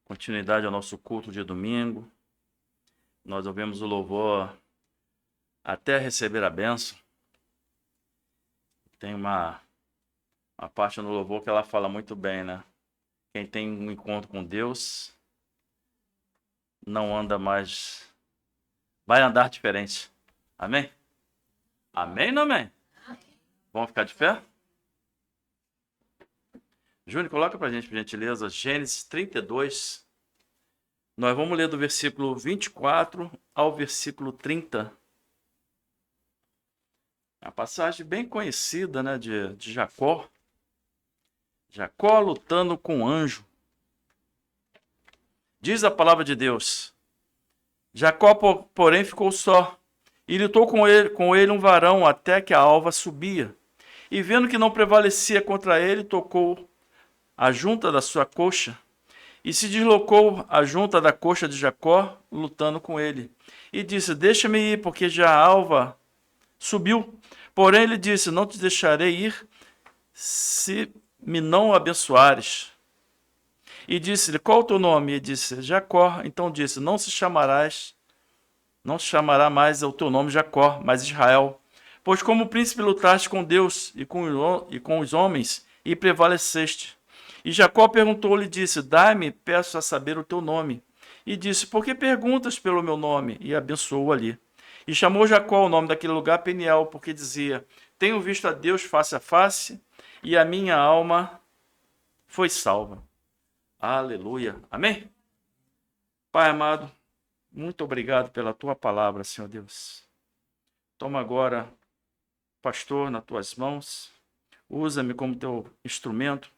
Continuidade ao nosso culto de domingo. Nós ouvimos o louvor até receber a bênção. Tem uma parte no louvor que ela fala muito bem, né? Quem tem um encontro com Deus não anda mais, vai andar diferente. Amém? Amém ou não amém? Vamos ficar de pé? Júnior, coloca pra gente, por gentileza, Gênesis 32. Nós vamos ler do versículo 24 ao versículo 30. A passagem bem conhecida, né, de Jacó. Jacó lutando com o anjo. Diz a palavra de Deus. Jacó, porém, ficou só, e lutou com ele um varão até que a alva subia. E vendo que não prevalecia contra ele, tocou a junta da sua coxa, e se deslocou a junta da coxa de Jacó, lutando com ele. E disse, deixa-me ir, porque já a alva subiu. Porém ele disse, não te deixarei ir, se me não abençoares. E disse-lhe, qual o teu nome? E disse, Jacó. Então disse, não se chamará mais o teu nome Jacó, mas Israel. Pois como príncipe lutaste com Deus e com os homens, e prevaleceste. E Jacó perguntou-lhe e disse, dai-me, peço a saber o teu nome. E disse, por que perguntas pelo meu nome? E abençoou ali. E chamou Jacó o nome daquele lugar Peniel, porque dizia, tenho visto a Deus face a face, e a minha alma foi salva. Aleluia. Amém? Pai amado, muito obrigado pela tua palavra, Senhor Deus. Toma agora, pastor, nas tuas mãos. Usa-me como teu instrumento,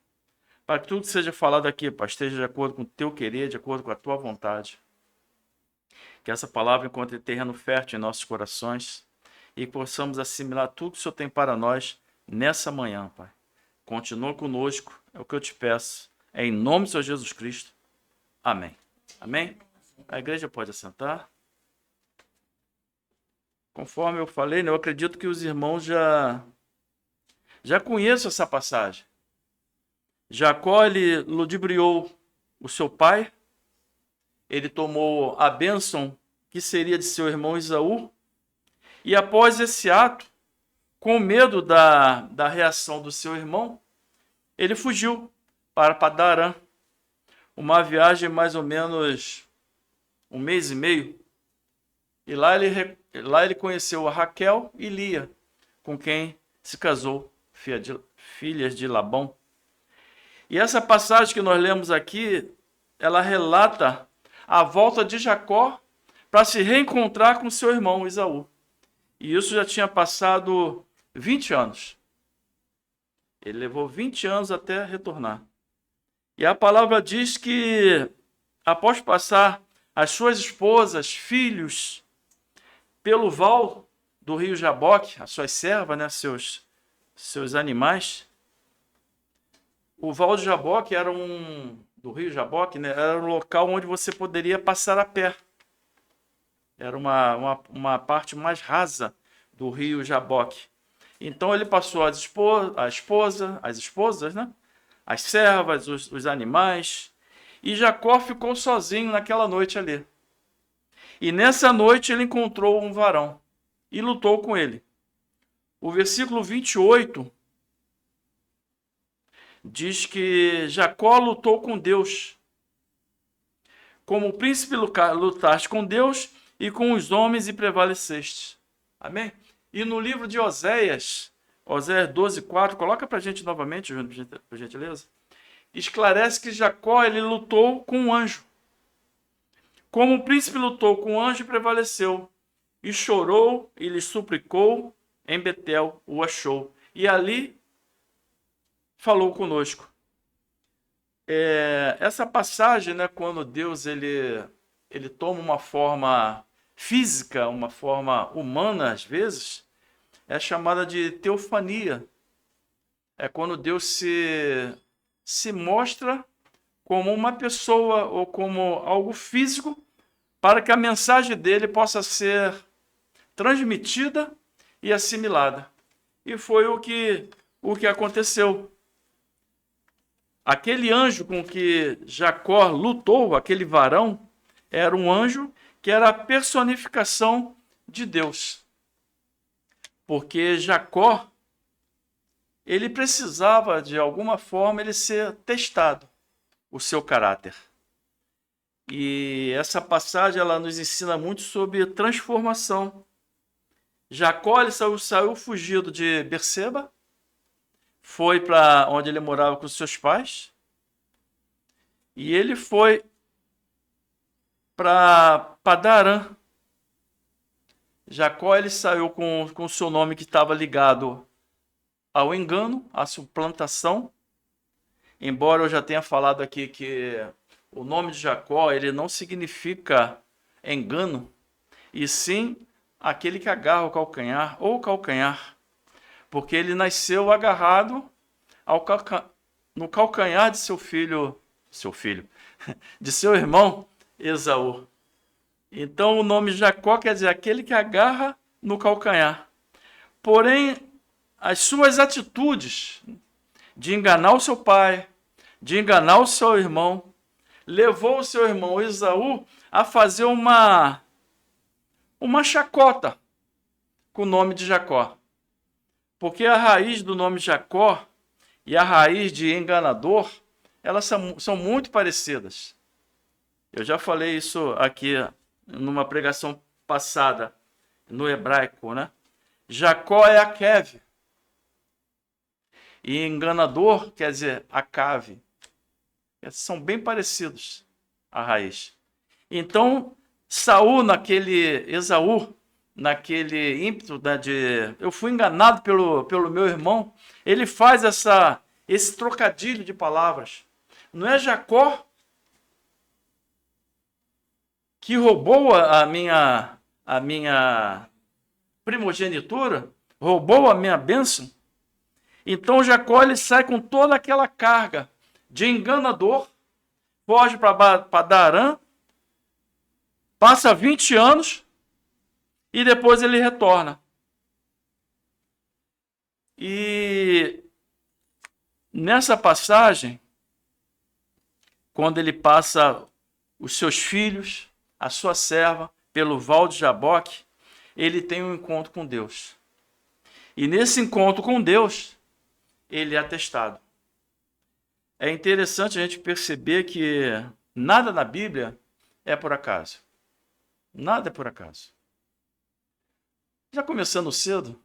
para que tudo que seja falado aqui, Pai, esteja de acordo com o teu querer, de acordo com a tua vontade. Que essa palavra encontre terreno fértil em nossos corações e possamos assimilar tudo que o Senhor tem para nós nessa manhã, Pai. Continua conosco, é o que eu te peço. É em nome do Senhor Jesus Cristo. Amém. Amém? A igreja pode assentar. Conforme eu falei, eu acredito que os irmãos já conheçam essa passagem. Jacó, ele ludibriou o seu pai, ele tomou a bênção que seria de seu irmão Esaú, e após esse ato, com medo da reação do seu irmão, ele fugiu para Padarã, uma viagem mais ou menos 1 mês e meio, e lá ele conheceu a Raquel e Lia, com quem se casou, filhas de Labão. E essa passagem que nós lemos aqui, ela relata a volta de Jacó para se reencontrar com seu irmão Esaú. E isso já tinha passado 20 anos. Ele levou 20 anos até retornar. E a palavra diz que, após passar as suas esposas, filhos, pelo val do rio Jaboque, as suas servas, né, seus animais, o val de Jaboque do rio Jaboque, né, era um local onde você poderia passar a pé. Era uma parte mais rasa do rio Jaboque. Então ele passou as esposas, né, as servas, os animais, e Jacó ficou sozinho naquela noite ali. E nessa noite ele encontrou um varão e lutou com ele. O versículo 28 diz que Jacó lutou com Deus. Como príncipe lutaste com Deus e com os homens e prevaleceste. Amém? E no livro de Oséias 12:4, coloca para a gente novamente, por gentileza. Esclarece que Jacó ele lutou com um anjo. Como o príncipe lutou com o anjo e prevaleceu. E chorou e lhe suplicou, em Betel o achou. E ali falou conosco. Essa passagem, né, quando Deus ele toma uma forma física, uma forma humana às vezes, é chamada de teofania. É quando Deus se mostra como uma pessoa ou como algo físico para que a mensagem dele possa ser transmitida e assimilada. E foi o que aconteceu. aquele anjo com que Jacó lutou, aquele varão, era um anjo que era a personificação de Deus. Porque Jacó, ele precisava, de alguma forma, ele ser testado, o seu caráter. E essa passagem ela nos ensina muito sobre transformação. Jacó ele saiu fugido de Berseba, foi para onde ele morava com seus pais, e ele foi para Padarã. Jacó ele saiu com o seu nome que estava ligado ao engano, à suplantação. Embora eu já tenha falado aqui que o nome de Jacó ele não significa engano, e sim aquele que agarra o calcanhar ou calcanhar, porque ele nasceu agarrado no calcanhar de seu filho, de seu irmão Esaú. Então o nome Jacó quer dizer aquele que agarra no calcanhar. Porém, as suas atitudes de enganar o seu pai, de enganar o seu irmão, levou o seu irmão Esaú a fazer uma chacota com o nome de Jacó. Porque a raiz do nome Jacó e a raiz de enganador, elas são muito parecidas. Eu já falei isso aqui numa pregação passada, no hebraico, né? Jacó é Akev. E enganador quer dizer Acave. São bem parecidos a raiz. Então, Esaú, naquele ímpeto, né, de eu fui enganado pelo meu irmão, ele faz esse trocadilho de palavras. Não é Jacó que roubou a minha primogenitura, roubou a minha bênção? Então Jacó ele sai com toda aquela carga de enganador, foge para Padarã, passa 20 anos e depois ele retorna. E nessa passagem, quando ele passa os seus filhos, a sua serva, pelo Val de Jaboque, ele tem um encontro com Deus. E nesse encontro com Deus, ele é testado. É interessante a gente perceber que nada na Bíblia é por acaso. Nada é por acaso. Já começando cedo,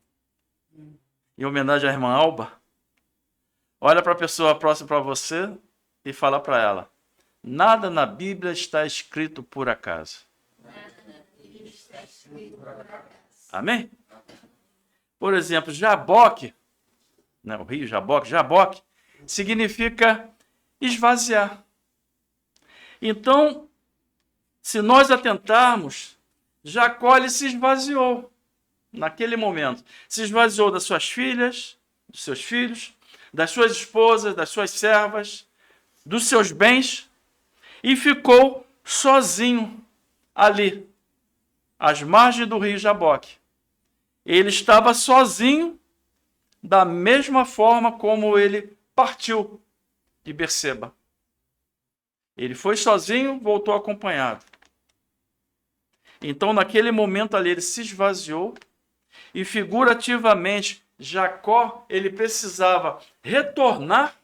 em homenagem à irmã Alba, olha para a pessoa próxima para você e fala para ela: nada na Bíblia está escrito por acaso. Amém? Por exemplo, Jaboque, né, o rio Jaboque significa esvaziar. Então, se nós atentarmos, Jacó ele se esvaziou naquele momento. Se esvaziou das suas filhas, dos seus filhos, das suas esposas, das suas servas, dos seus bens, e ficou sozinho ali, às margens do rio Jaboque. Ele estava sozinho, da mesma forma como ele partiu de Berseba. Ele foi sozinho, voltou acompanhado. Então, naquele momento ali, ele se esvaziou e, figurativamente, Jacó, ele precisava retornar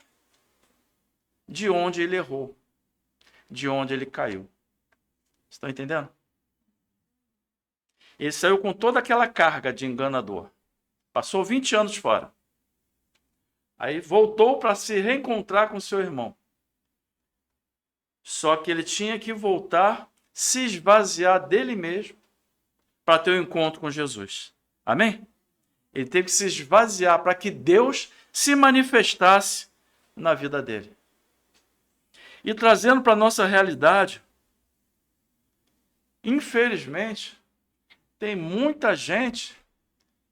de onde ele errou, de onde ele caiu. Estão entendendo? Ele saiu com toda aquela carga de enganador. Passou 20 anos fora. Aí voltou para se reencontrar com seu irmão. Só que ele tinha que voltar, se esvaziar dele mesmo, para ter um encontro com Jesus. Amém? Ele teve que se esvaziar para que Deus se manifestasse na vida dele. E trazendo para a nossa realidade, infelizmente, tem muita gente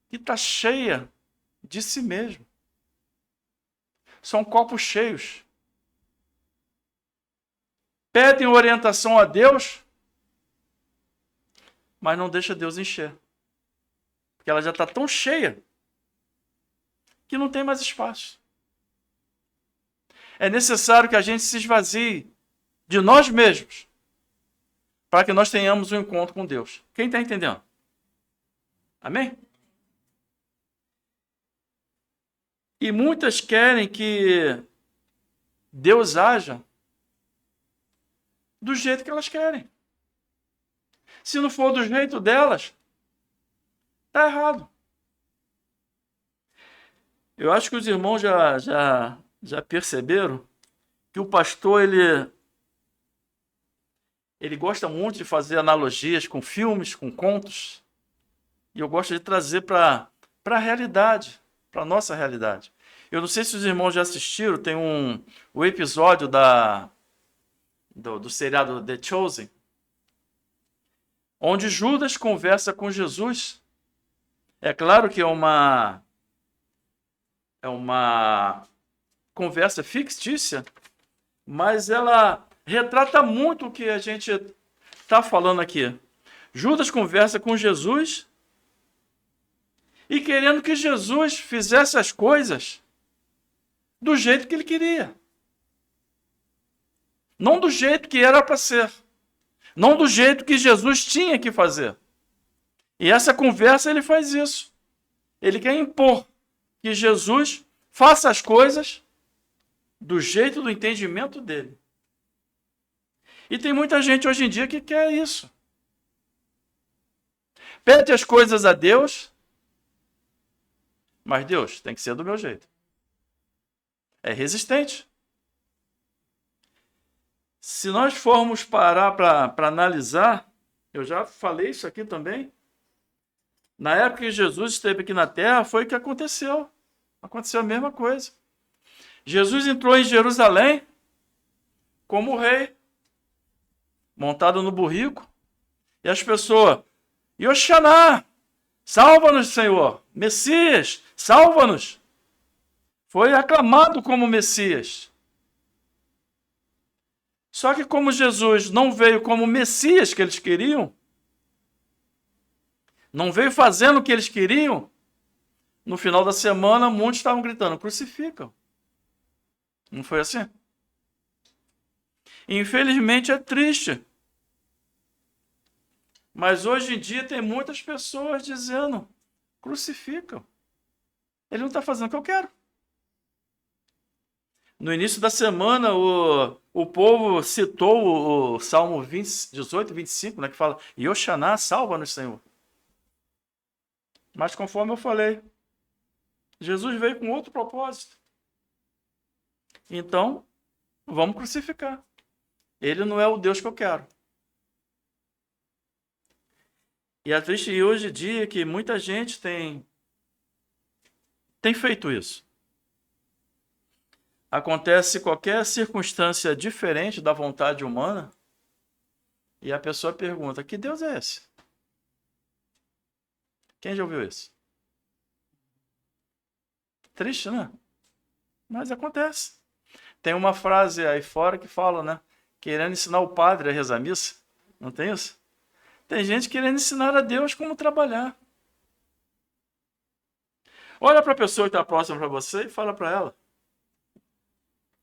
que está cheia de si mesmo. São copos cheios. Pedem orientação a Deus, mas não deixa Deus encher. Porque ela já está tão cheia que não tem mais espaço. É necessário que a gente se esvazie de nós mesmos para que nós tenhamos um encontro com Deus. Quem está entendendo? Amém? E muitas querem que Deus haja do jeito que elas querem. Se não for do jeito delas, está errado. Eu acho que os irmãos já perceberam que o pastor, ele gosta muito de fazer analogias com filmes, com contos. E eu gosto de trazer para a realidade, para a nossa realidade. Eu não sei se os irmãos já assistiram, tem o episódio do seriado The Chosen, onde Judas conversa com Jesus. É claro que é uma conversa fictícia, mas ela retrata muito o que a gente está falando aqui. Judas conversa com Jesus e querendo que Jesus fizesse as coisas do jeito que ele queria. Não do jeito que era para ser. Não do jeito que Jesus tinha que fazer. E essa conversa ele faz isso. Ele quer impor que Jesus faça as coisas do jeito do entendimento dele. E tem muita gente hoje em dia que quer isso. Pede as coisas a Deus, mas Deus tem que ser do meu jeito. É resistente. Se nós formos parar para analisar, eu já falei isso aqui também, na época que Jesus esteve aqui na terra, foi o que aconteceu. Aconteceu a mesma coisa. Jesus entrou em Jerusalém como rei, montado no burrico, e as pessoas, Yoxaná, salva-nos, Senhor, Messias, salva-nos. Foi aclamado como Messias. Só que como Jesus não veio como Messias que eles queriam, não veio fazendo o que eles queriam, no final da semana muitos estavam gritando, crucificam. Não foi assim? Infelizmente é triste. Mas hoje em dia tem muitas pessoas dizendo, crucificam. Ele não está fazendo o que eu quero. No início da semana, o povo citou o Salmo 18, 25, né, que fala, Yoxaná, salva-nos, Senhor. Mas conforme eu falei, Jesus veio com outro propósito. Então, vamos crucificar. Ele não é o Deus que eu quero. E é triste hoje em dia que muita gente tem feito isso. Acontece qualquer circunstância diferente da vontade humana e a pessoa pergunta, que Deus é esse? Quem já ouviu isso? Triste, né? Mas acontece. Tem uma frase aí fora que fala, né? Querendo ensinar o padre a rezar a missa. Não tem isso? Tem gente querendo ensinar a Deus como trabalhar. Olha para a pessoa que está próxima para você e fala para ela.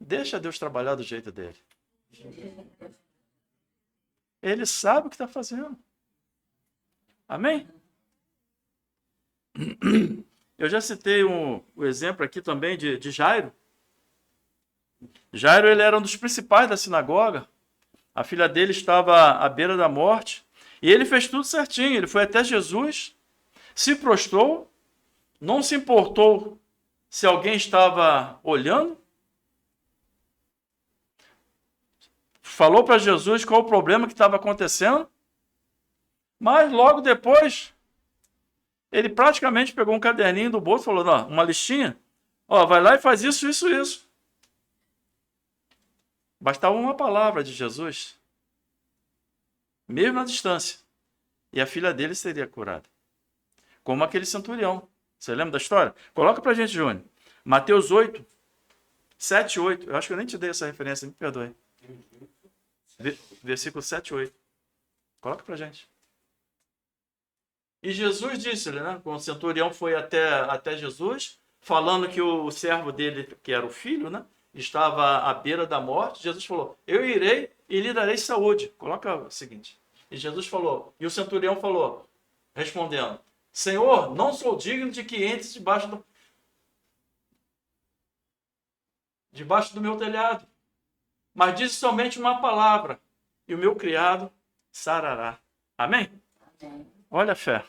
Deixa Deus trabalhar do jeito dele. Ele sabe o que está fazendo. Amém? Eu já citei o exemplo aqui também de Jairo. Jairo ele era um dos principais da sinagoga. A filha dele estava à beira da morte. E ele fez tudo certinho. Ele foi até Jesus, se prostrou, não se importou se alguém estava olhando. Falou para Jesus qual o problema que estava acontecendo. Mas logo depois, ele praticamente pegou um caderninho do bolso e falou, não, uma listinha. Ó, vai lá e faz isso, isso, isso. Bastava uma palavra de Jesus, mesmo à distância, e a filha dele seria curada. Como aquele centurião. Você lembra da história? Coloca pra gente, Júnior. Mateus 8, 7 e 8. Eu acho que eu nem te dei essa referência, me perdoe. Versículo 7 e 8. Coloca pra gente. E Jesus disse, né? Quando o centurião foi até Jesus, falando que o servo dele, que era o filho, né? estava à beira da morte, Jesus falou: eu irei e lhe darei saúde. Coloca o seguinte. E Jesus falou, e o centurião falou, respondendo: Senhor, não sou digno de que entres debaixo do meu telhado, mas diz somente uma palavra, e o meu criado sarará. Amém? Amém. Olha a fé.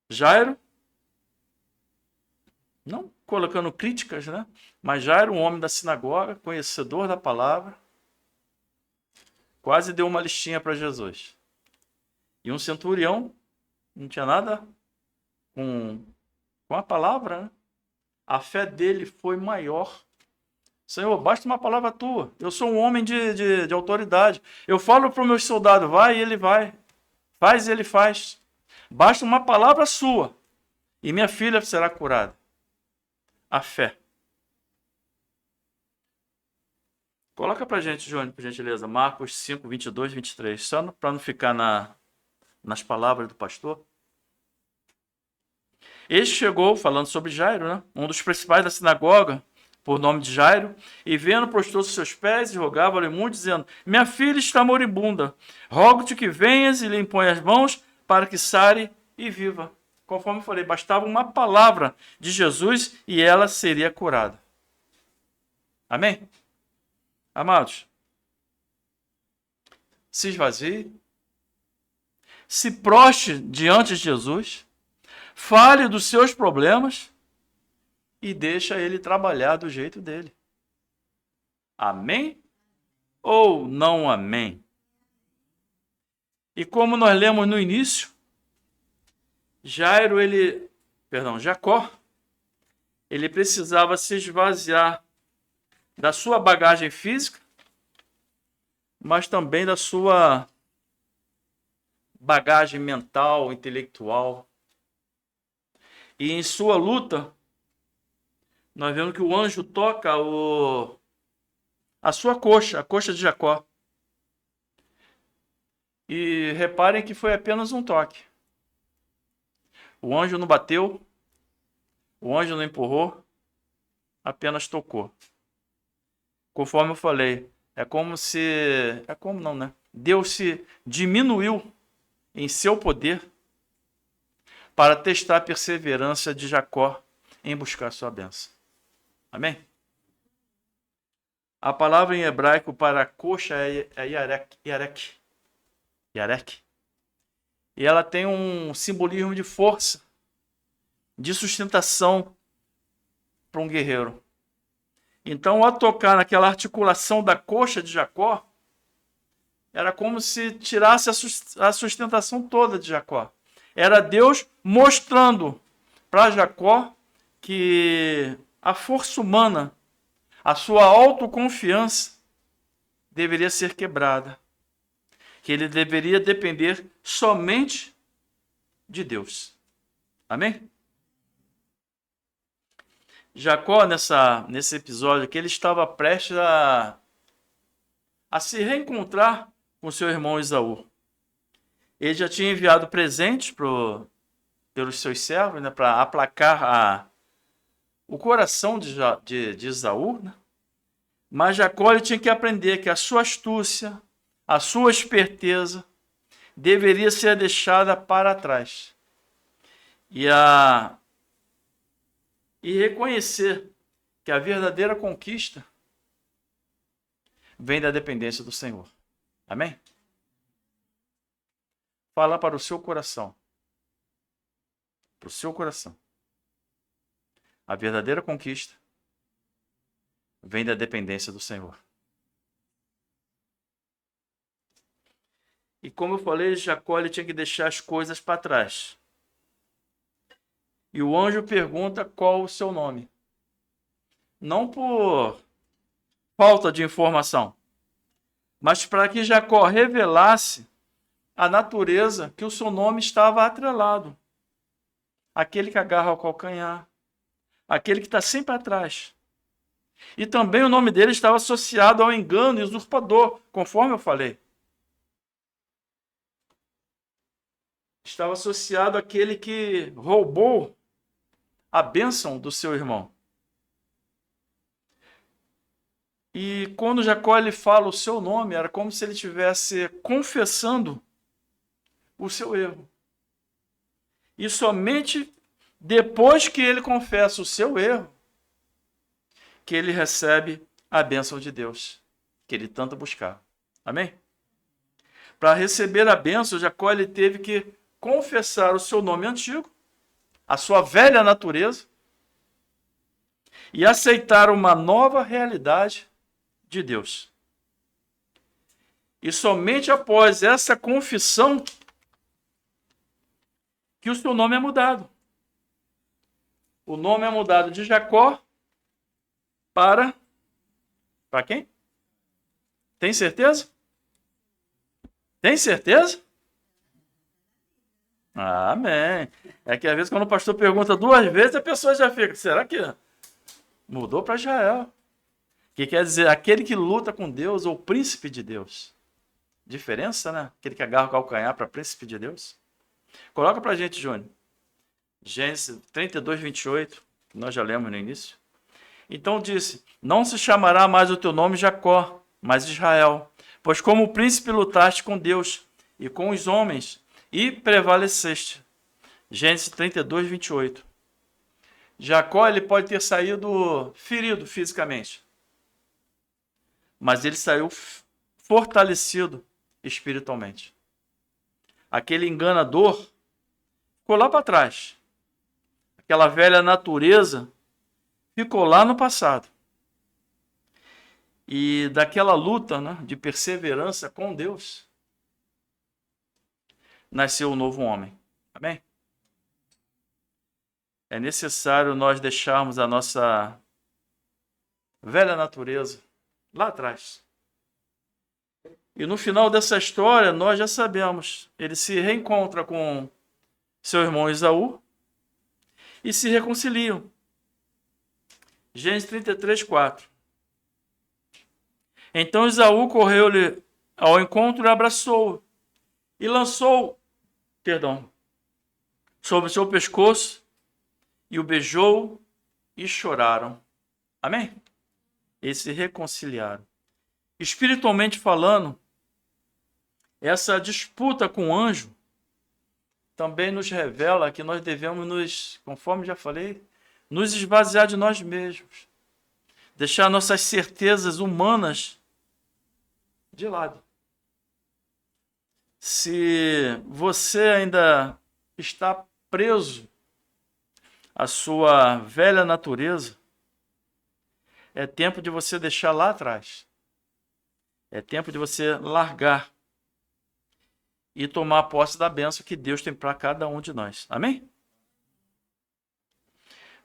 Jairo, não colocando críticas, né? Mas Jairo, um homem da sinagoga, conhecedor da palavra, quase deu uma listinha para Jesus. E um centurião, não tinha nada com a palavra, né? A fé dele foi maior. Senhor, basta uma palavra tua. Eu sou um homem de autoridade. Eu falo para os meus soldados, vai e ele vai. Faz e ele faz. Basta uma palavra sua. E minha filha será curada. A fé. Coloca para a gente, Jônio, por gentileza. Marcos 5, 22, 23. Só para não ficar nas palavras do pastor. Este chegou, falando sobre Jairo, né? Um dos principais da sinagoga, por nome de Jairo, e vendo, prostrou-se seus pés e rogava-lhe muito, dizendo: minha filha está moribunda, rogo-te que venhas e lhe impõe as mãos para que sare e viva. Conforme eu falei, bastava uma palavra de Jesus e ela seria curada. Amém? Amados, se esvazie, se prostre diante de Jesus, fale dos seus problemas e deixa ele trabalhar do jeito dele. Amém? Ou não amém? E como nós lemos no início, Jacó, ele precisava se esvaziar da sua bagagem física, mas também da sua bagagem mental, intelectual. E em sua luta, nós vemos que o anjo toca a sua coxa, a coxa de Jacó. E reparem que foi apenas um toque. O anjo não bateu, o anjo não empurrou, apenas tocou. Conforme eu falei, Deus se diminuiu em seu poder para testar a perseverança de Jacó em buscar sua bênção. Amém? A palavra em hebraico para coxa é yarek. E ela tem um simbolismo de força, de sustentação para um guerreiro. Então, ao tocar naquela articulação da coxa de Jacó, era como se tirasse a sustentação toda de Jacó. Era Deus mostrando para Jacó que a força humana, a sua autoconfiança, deveria ser quebrada. Que ele deveria depender somente de Deus. Amém? Jacó, nesse episódio aqui, ele estava prestes a se reencontrar com seu irmão Esaú. Ele já tinha enviado presentes pelos seus servos, né, para aplacar o coração de Esaú. Né? Mas Jacó ele tinha que aprender que a sua astúcia, a sua esperteza, deveria ser deixada para trás. E reconhecer que a verdadeira conquista vem da dependência do Senhor. Amém? Fala para o seu coração. Para o seu coração. A verdadeira conquista vem da dependência do Senhor. E como eu falei, Jacó ele tinha que deixar as coisas para trás. E o anjo pergunta qual o seu nome. Não por falta de informação, mas para que Jacó revelasse a natureza que o seu nome estava atrelado. Aquele que agarra ao calcanhar, aquele que está sempre atrás. E também o nome dele estava associado ao engano e usurpador, conforme eu falei. Estava associado àquele que roubou a bênção do seu irmão. E quando Jacó ele fala o seu nome, era como se ele estivesse confessando o seu erro. E somente depois que ele confessa o seu erro, que ele recebe a bênção de Deus, que ele tanto buscava. Amém? Para receber a bênção, Jacó ele teve que confessar o seu nome antigo, a sua velha natureza, e aceitar uma nova realidade de Deus. E somente após essa confissão que o seu nome é mudado. O nome é mudado de Jacó para quem? Tem certeza? Tem certeza? Amém. É que às vezes quando o pastor pergunta 2 vezes, a pessoa já fica, será que mudou para Israel? Que quer dizer, aquele que luta com Deus ou príncipe de Deus. Diferença, né? Aquele que agarra o calcanhar para príncipe de Deus. Coloca para a gente, Júnior. Gênesis 32, 28, que nós já lemos no início. Então disse, não se chamará mais o teu nome Jacó, mas Israel, pois como príncipe lutaste com Deus e com os homens, e prevaleceste. Gênesis 32, 28. Jacó ele pode ter saído ferido fisicamente, mas ele saiu fortalecido espiritualmente. Aquele enganador ficou lá para trás. Aquela velha natureza ficou lá no passado. E daquela luta, né, de perseverança com Deus, nasceu um novo homem. Amém? É necessário nós deixarmos a nossa velha natureza lá atrás. E no final dessa história, nós já sabemos, ele se reencontra com seu irmão Esaú e se reconciliam. Gênesis 33, 4. Então Esaú correu-lhe ao encontro e abraçou-o e lançou, sobre o seu pescoço e o beijou e choraram. Amém? Eles se reconciliaram. Espiritualmente falando, essa disputa com o anjo também nos revela que nós devemos conforme já falei, nos esvaziar de nós mesmos. Deixar nossas certezas humanas de lado. Se você ainda está preso à sua velha natureza, é tempo de você deixar lá atrás. É tempo de você largar e tomar posse da bênção que Deus tem para cada um de nós. Amém?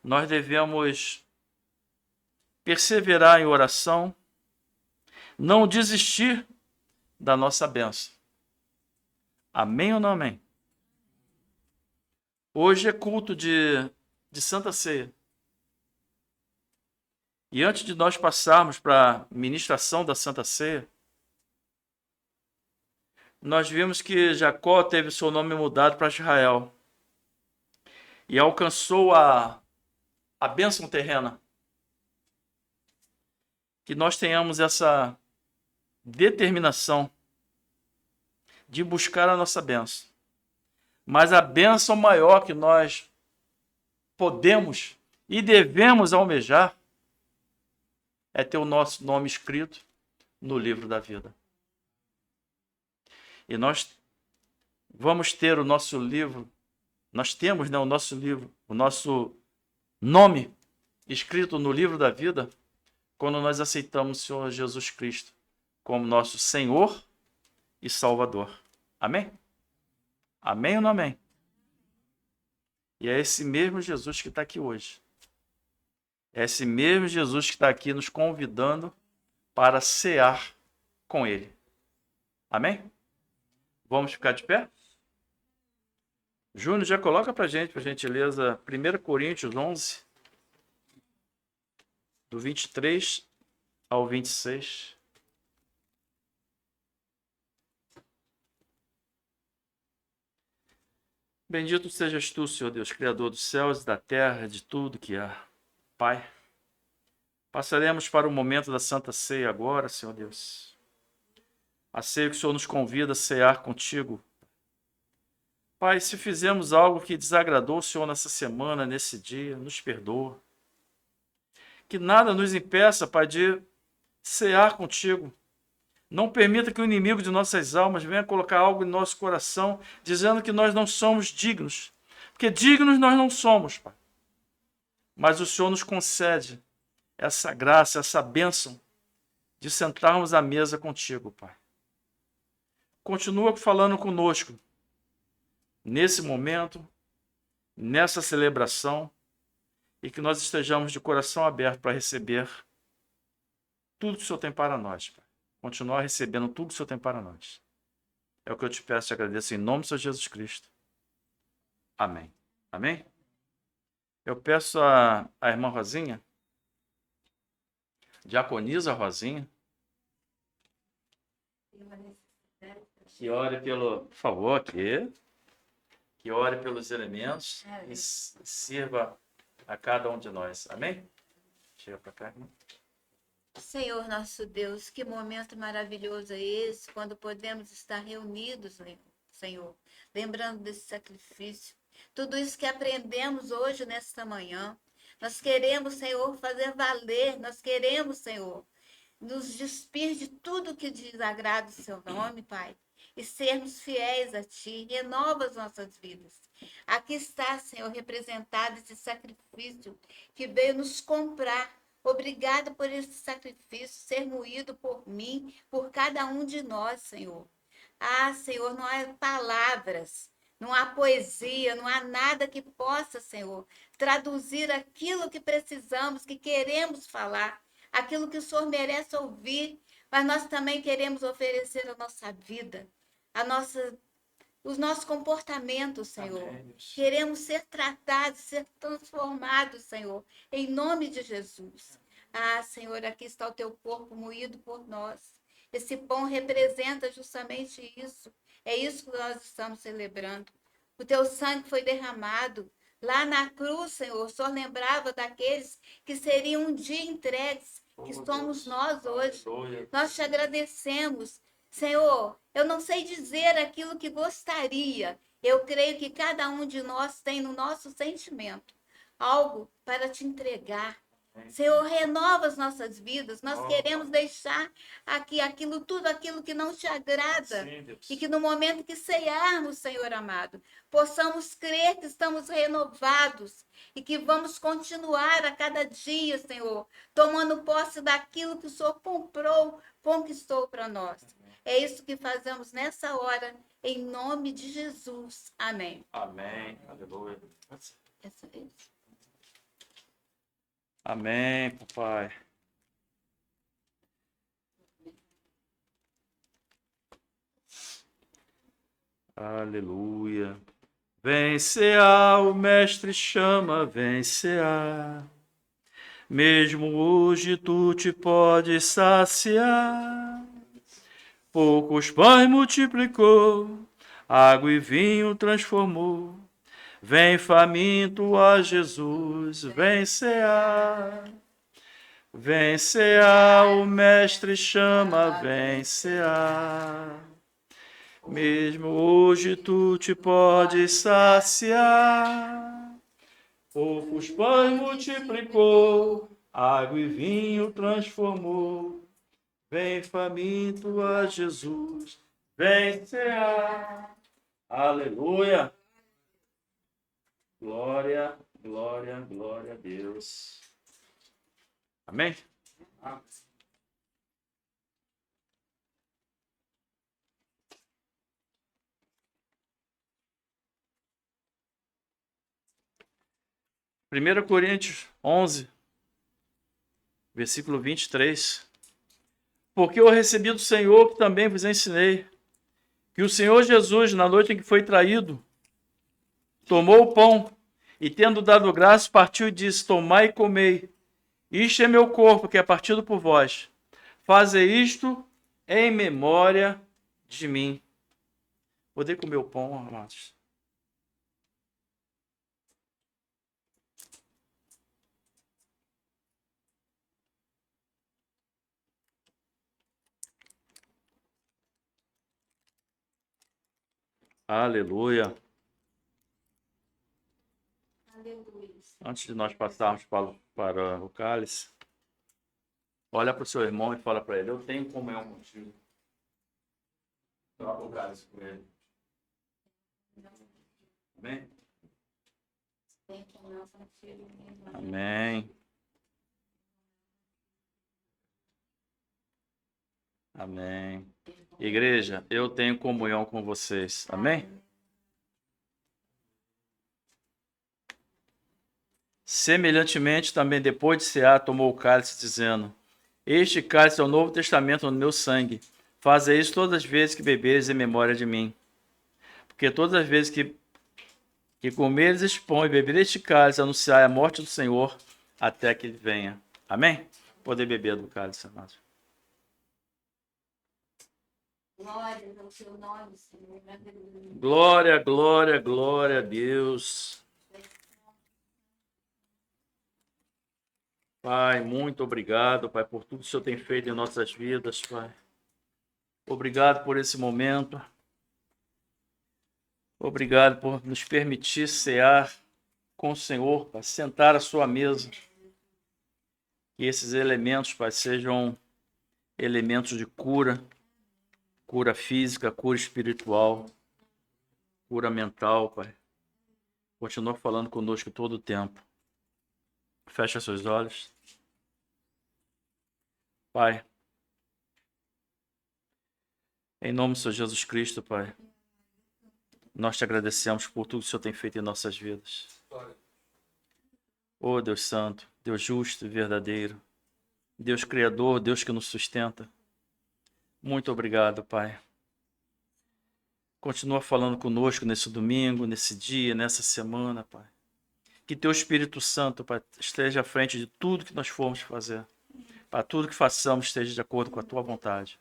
Nós devemos perseverar em oração, não desistir da nossa bênção. Amém ou não amém? Hoje é culto de Santa Ceia. E antes de nós passarmos para a ministração da Santa Ceia, nós vimos que Jacó teve seu nome mudado para Israel e alcançou a bênção terrena. Que nós tenhamos essa determinação de buscar a nossa bênção. Mas a bênção maior que nós podemos e devemos almejar é ter o nosso nome escrito no livro da vida. E nós vamos ter o nosso livro, nós temos, né, o nosso livro, o nosso nome escrito no livro da vida quando nós aceitamos o Senhor Jesus Cristo como nosso Senhor e Salvador. Amém? Amém ou não amém? E é esse mesmo Jesus que está aqui hoje. É esse mesmo Jesus que está aqui nos convidando para cear com Ele. Amém? Vamos ficar de pé? Júnior, já coloca para a gente, por gentileza, 1 Coríntios 11, do 23 ao 26. Bendito sejas tu, Senhor Deus, Criador dos céus e da terra, de tudo que há. Pai, Passaremos para o momento da Santa Ceia agora, Senhor Deus. A ceia que o Senhor nos convida a cear contigo. Pai, se fizemos algo que desagradou o Senhor nessa semana, nesse dia, nos perdoa. Que nada nos impeça, Pai, de cear contigo. Não permita que o inimigo de nossas almas venha colocar algo em nosso coração, dizendo que nós não somos dignos. Porque dignos nós não somos, Pai. Mas o Senhor nos concede essa graça, essa bênção de sentarmos à mesa contigo, Pai. Continua falando conosco nesse momento, nessa celebração, e que nós estejamos de coração aberto para receber tudo que o Senhor tem para nós, Pai. Continuar recebendo tudo que o Senhor tem para nós. É o que eu te peço e agradeço em nome do Senhor Jesus Cristo. Amém. Amém? Eu peço a irmã Rosinha, diaconisa Rosinha, que ore pelo, por favor, aqui, que ore pelos elementos e sirva a cada um de nós. Amém? Chega para cá, irmão. Senhor nosso Deus, que momento maravilhoso é esse, quando podemos estar reunidos, Senhor, lembrando desse sacrifício, tudo isso que aprendemos hoje, nesta manhã. Nós queremos, Senhor, fazer valer, nós queremos, Senhor, nos despir de tudo que desagrada o seu nome, Pai, e sermos fiéis a Ti, renova as nossas vidas. Aqui está, Senhor, representado esse sacrifício que veio nos comprar. Obrigada por esse sacrifício ser moído por mim, por cada um de nós, Senhor. Ah, Senhor, não há palavras, não há poesia, não há nada que possa, Senhor, traduzir aquilo que precisamos, que queremos falar, aquilo que o Senhor merece ouvir, mas nós também queremos oferecer a nossa vida, os nossos comportamentos, Senhor. Amém. Queremos ser tratados, ser transformados, Senhor, em nome de Jesus. Ah, Senhor, aqui está o teu corpo moído por nós. Esse pão representa justamente isso. É isso que nós estamos celebrando. O teu sangue foi derramado. Lá na cruz, Senhor, só lembrava daqueles que seriam um dia entregues, que somos nós hoje. Nós te agradecemos. Senhor, eu não sei dizer aquilo que gostaria. Eu creio que cada um de nós tem no nosso sentimento algo para te entregar. Senhor, renova as nossas vidas. Nós queremos deixar aqui tudo aquilo que não te agrada. Sim, e que no momento que cearmos, Senhor amado, possamos crer que estamos renovados e que vamos continuar a cada dia, Senhor, tomando posse daquilo que o Senhor conquistou para nós. É isso que fazemos nessa hora, em nome de Jesus. Amém. Amém. Aleluia. Essa vez. Amém, papai. Aleluia. Vem cear, o mestre chama, vem cear. Mesmo hoje tu te podes saciar. Poucos pães multiplicou, água e vinho transformou. Vem faminto a Jesus, vem cear. Vem cear, o mestre chama, vem cear. Mesmo hoje tu te podes saciar. Poucos pães multiplicou, água e vinho transformou. Vem faminto a Jesus, vem cear. Aleluia. Glória, glória, glória a Deus. Amém? Amém. Primeira Coríntios 11, versículo 23. Porque eu recebi do Senhor que também vos ensinei, que o Senhor Jesus, na noite em que foi traído, tomou o pão e, tendo dado graça, partiu e disse: tomai e comei. Isto é meu corpo, que é partido por vós. Fazei isto em memória de mim. Poder comer o pão, amados. Aleluia. Aleluia. Antes de nós passarmos para o cálice, olha para o seu irmão e fala para ele: eu tenho comunhão contigo. Troca o cálice com ele. Amém? Tem comunhão contigo, minha irmã. Amém. Amém. Igreja, eu tenho comunhão com vocês. Amém? Semelhantemente, também depois de cear, tomou o cálice, dizendo: este cálice é o Novo Testamento no meu sangue. Faze isso todas as vezes que beberes em memória de mim. Porque todas as vezes que comeres este pão e beberes este cálice, anunciai a morte do Senhor até que ele venha. Amém? Poder beber do cálice, amados. Glória ao teu nome, Senhor. Aleluia. Glória, glória, glória a Deus. Pai, muito obrigado, Pai, por tudo que o Senhor tem feito em nossas vidas, Pai. Obrigado por esse momento. Obrigado por nos permitir cear com o Senhor, Pai, sentar à sua mesa. Que esses elementos, Pai, sejam elementos de cura, cura física, cura espiritual, cura mental, Pai. Continua falando conosco todo o tempo. Fecha seus olhos. Pai, em nome do Senhor Jesus Cristo, Pai, nós te agradecemos por tudo que o Senhor tem feito em nossas vidas. Oh, Deus Santo, Deus justo e verdadeiro, Deus Criador, Deus que nos sustenta. Muito obrigado, Pai. Continua falando conosco nesse domingo, nesse dia, nessa semana, Pai. Que teu Espírito Santo, Pai, esteja à frente de tudo que nós formos fazer. Para tudo que façamos esteja de acordo com a tua vontade.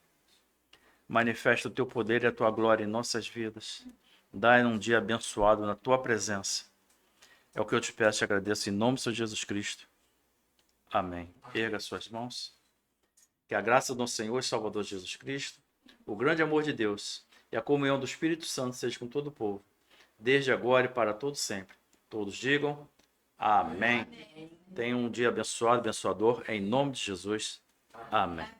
Manifesta o teu poder e a tua glória em nossas vidas. Dai um dia abençoado na tua presença. É o que eu te peço e agradeço em nome do Senhor Jesus Cristo. Amém. Erga suas mãos. Que a graça do nosso Senhor e Salvador Jesus Cristo, o grande amor de Deus e a comunhão do Espírito Santo seja com todo o povo, desde agora e para todo sempre. Todos digam amém. Tenham um dia abençoado, abençoador, em nome de Jesus. Amém.